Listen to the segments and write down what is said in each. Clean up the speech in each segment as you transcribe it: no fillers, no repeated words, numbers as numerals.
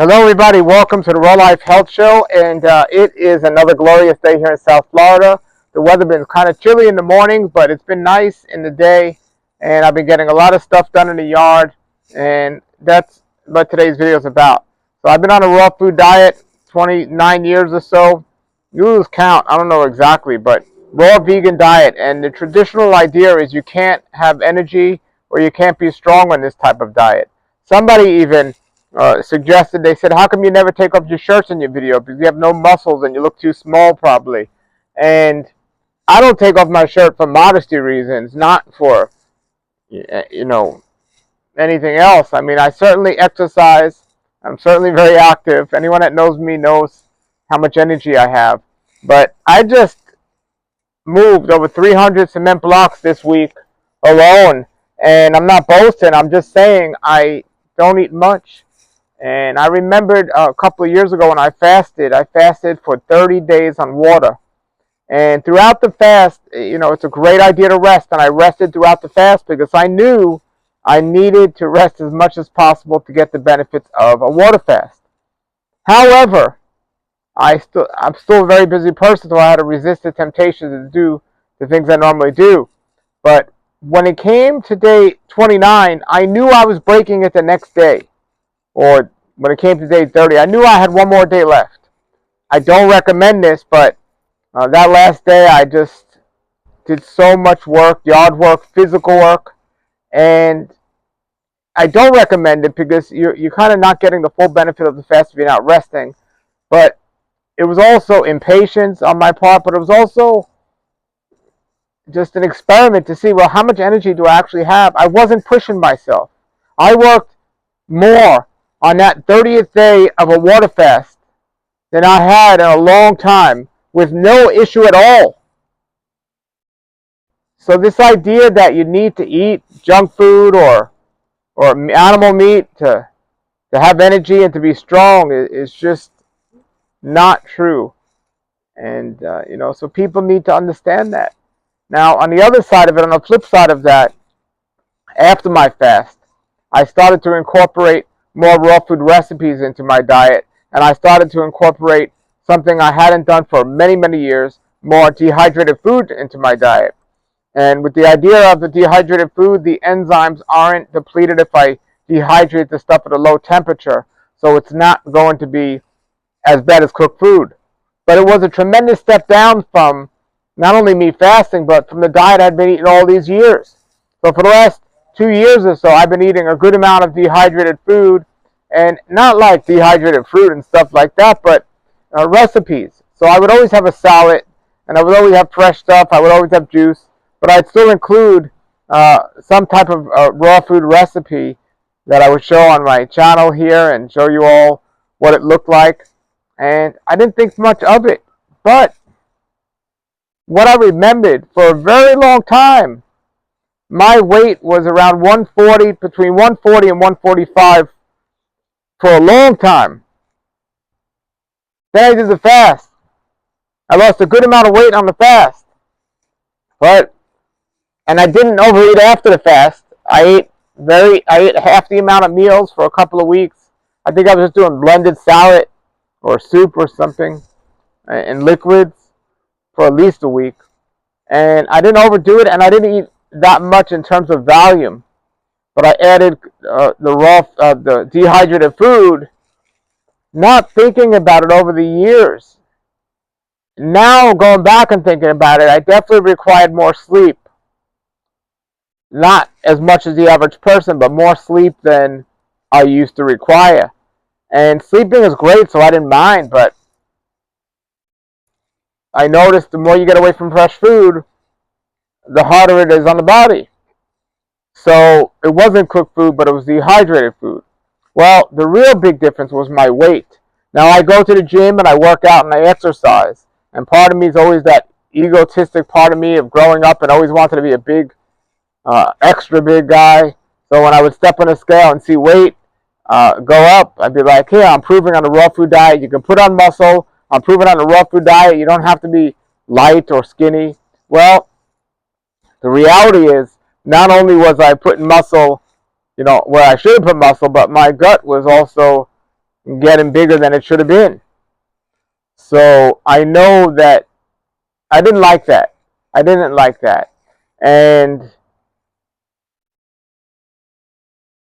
Hello, everybody. Welcome to the Raw Life Health Show, and it is another glorious day here in South Florida. The weather's been kind of chilly in the mornings, but it's been nice in the day, and I've been getting a lot of stuff done in the yard, and that's what today's video is about. So I've been on a raw food diet 29 years or so. You lose count. I don't know exactly, but raw vegan diet, and the traditional idea is you can't have energy or you can't be strong on this type of diet. Somebody even suggested, they said, how come you never take off your shirts in your video? Because you have no muscles and you look too small probably. And I don't take off my shirt for modesty reasons, not for, anything else. I mean, I certainly exercise. I'm certainly very active. Anyone that knows me knows how much energy I have. But I just moved over 300 cement blocks this week alone. And I'm not boasting. I'm just saying I don't eat much. And I remembered a couple of years ago when I fasted for 30 days on water. And throughout the fast, it's a great idea to rest. And I rested throughout the fast because I knew I needed to rest as much as possible to get the benefits of a water fast. However, I'm still a very busy person, so I had to resist the temptation to do the things I normally do. But when it came to day 29, I knew I was breaking it the next day. Or when it came to day 30, I knew I had one more day left. I don't recommend this, but that last day I just did so much work, yard work, physical work, and I don't recommend it because you're kind of not getting the full benefit of the fast if you're not resting. But it was also impatience on my part, but it was also just an experiment to see, well, how much energy do I actually have? I wasn't pushing myself. I worked more on that 30th day of a water fast than I had in a long time with no issue at all. So this idea that you need to eat junk food or animal meat to have energy and to be strong is just not true. And, so people need to understand that. Now, on the other side of it, on the flip side of that, after my fast, I started to incorporate more raw food recipes into my diet, and I started to incorporate something I hadn't done for many, many years, more dehydrated food into my diet. And with the idea of the dehydrated food, the enzymes aren't depleted if I dehydrate the stuff at a low temperature, so it's not going to be as bad as cooked food. But it was a tremendous step down from not only me fasting, but from the diet I'd been eating all these years. So for the last 2 years or so, I've been eating a good amount of dehydrated food, and not like dehydrated fruit and stuff like that, but recipes. So I would always have a salad, and I would always have fresh stuff. I would always have juice, but I'd still include some type of raw food recipe that I would show on my channel here and show you all what it looked like. And I didn't think much of it, but what I remembered for a very long time, my weight was around 140, between 140 and 145 for a long time. Then I did the fast. I lost a good amount of weight on the fast. And I didn't overeat after the fast. I ate half the amount of meals for a couple of weeks. I think I was just doing blended salad or soup or something and liquids for at least a week. And I didn't overdo it, and I didn't eat that much in terms of volume. But I added the dehydrated food, not thinking about it over the years. Now, going back and thinking about it, I definitely required more sleep. Not as much as the average person, but more sleep than I used to require. And sleeping is great, so I didn't mind, but I noticed the more you get away from fresh food, the harder it is on the body. So it wasn't cooked food, but it was dehydrated food. Well, the real big difference was my weight. Now I go to the gym and I work out and I exercise. And part of me is always that egotistic part of me of growing up and always wanted to be a big, extra big guy. So when I would step on a scale and see weight go up, I'd be like, hey, I'm improving on the raw food diet. You can put on muscle. I'm improving on the raw food diet. You don't have to be light or skinny. Well, the reality is, not only was I putting muscle, where I should have put muscle, but my gut was also getting bigger than it should have been. So I know that I didn't like that. I didn't like that. And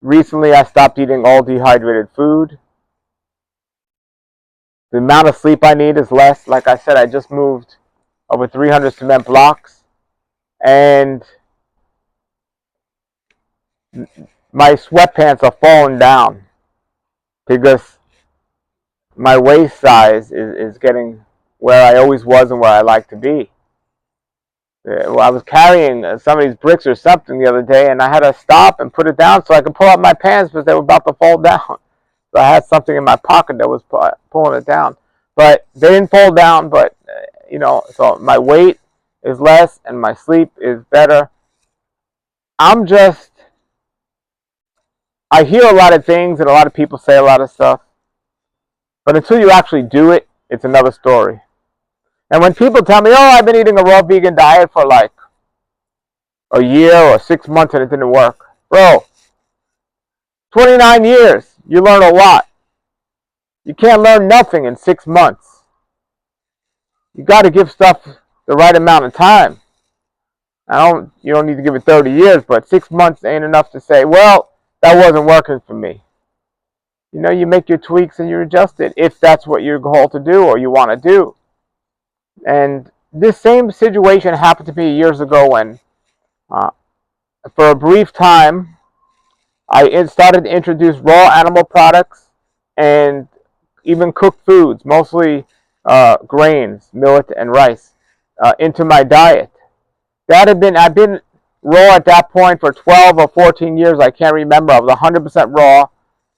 recently I stopped eating all dehydrated food. The amount of sleep I need is less. Like I said, I just moved over 300 cement blocks. And my sweatpants are falling down because my waist size is getting where I always was and where I like to be. Well, I was carrying some of these bricks or something the other day, and I had to stop and put it down so I could pull up my pants because they were about to fall down. So I had something in my pocket that was pulling it down. But they didn't fall down, but, so my weight is less and my sleep is better. I hear a lot of things and a lot of people say a lot of stuff. But until you actually do it, it's another story. And when people tell me, oh, I've been eating a raw vegan diet for like a year or 6 months and it didn't work. Bro, 29 years, you learn a lot. You can't learn nothing in 6 months. You got to give stuff the right amount of time. You don't need to give it 30 years, but 6 months ain't enough to say, well, that wasn't working for me. You make your tweaks and you adjust it if that's what you're called to do or you want to do. And this same situation happened to me years ago when, for a brief time, I started to introduce raw animal products and even cooked foods, mostly grains, millet, and rice, into my diet. I've been raw at that point for 12 or 14 years. I can't remember. I was 100% raw,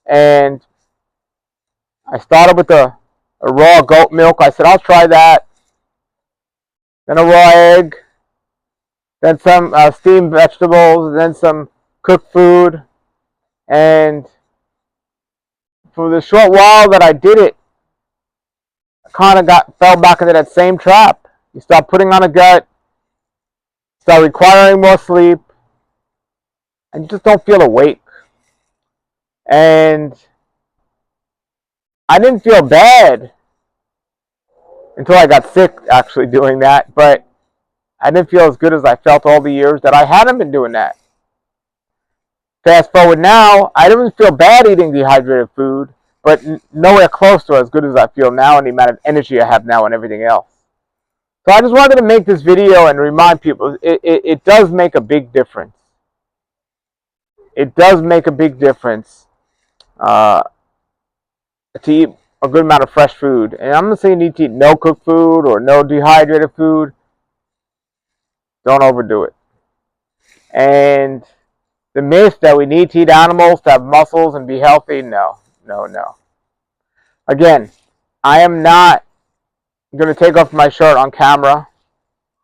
and I started with a raw goat milk. I said, I'll try that. Then a raw egg, then some steamed vegetables, then some cooked food. And for the short while that I did it, I kind of fell back into that same trap. You start putting on a gut, start requiring more sleep, and you just don't feel awake. And I didn't feel bad until I got sick actually doing that, but I didn't feel as good as I felt all the years that I hadn't been doing that. Fast forward now, I don't feel bad eating dehydrated food, but nowhere close to as good as I feel now and the amount of energy I have now and everything else. So I just wanted to make this video and remind people, it does make a big difference. It does make a big difference to eat a good amount of fresh food. And I'm not saying you need to eat no cooked food or no dehydrated food. Don't overdo it. And the myth that we need to eat animals to have muscles and be healthy, no. Again, I am not going to take off my shirt on camera.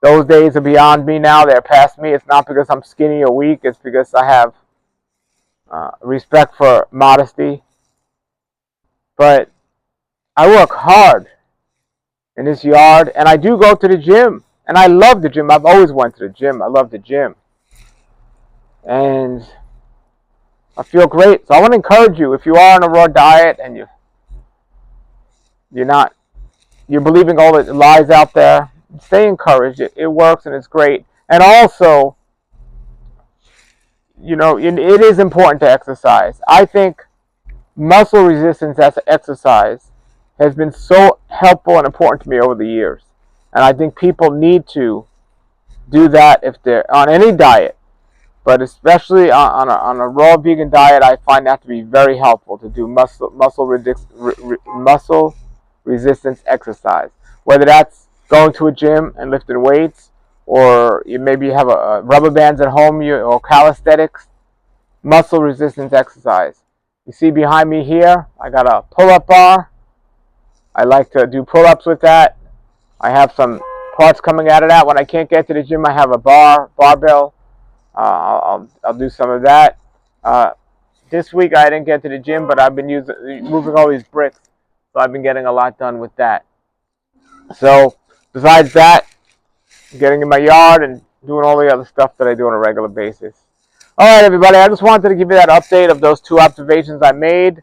Those days are beyond me now. They're past me. It's not because I'm skinny or weak. It's because I have respect for modesty. But I work hard in this yard, and I do go to the gym. And I love the gym. I've always went to the gym. I love the gym. And I feel great. So I want to encourage you, if you are on a raw diet and you're believing all the lies out there, stay encouraged. It works and it's great. And also, it is important to exercise. I think muscle resistance as an exercise has been so helpful and important to me over the years. And I think people need to do that if they're on any diet. But especially on a raw vegan diet, I find that to be very helpful to do muscle resistance exercise. Whether that's going to a gym and lifting weights, or you maybe have a rubber bands at home, or calisthenics, muscle resistance exercise. You see behind me here, I got a pull-up bar. I like to do pull-ups with that. I have some parts coming out of that. When I can't get to the gym, I have a barbell. I'll do some of that. This week I didn't get to the gym, but I've been moving all these bricks, so I've been getting a lot done with that. So besides that, getting in my yard and doing all the other stuff that I do on a regular basis. All right, everybody, I just wanted to give you that update of those 2 observations I made.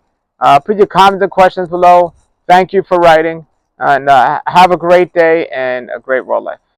Put your comments and questions below. Thank you for writing. And have a great day and a great world life.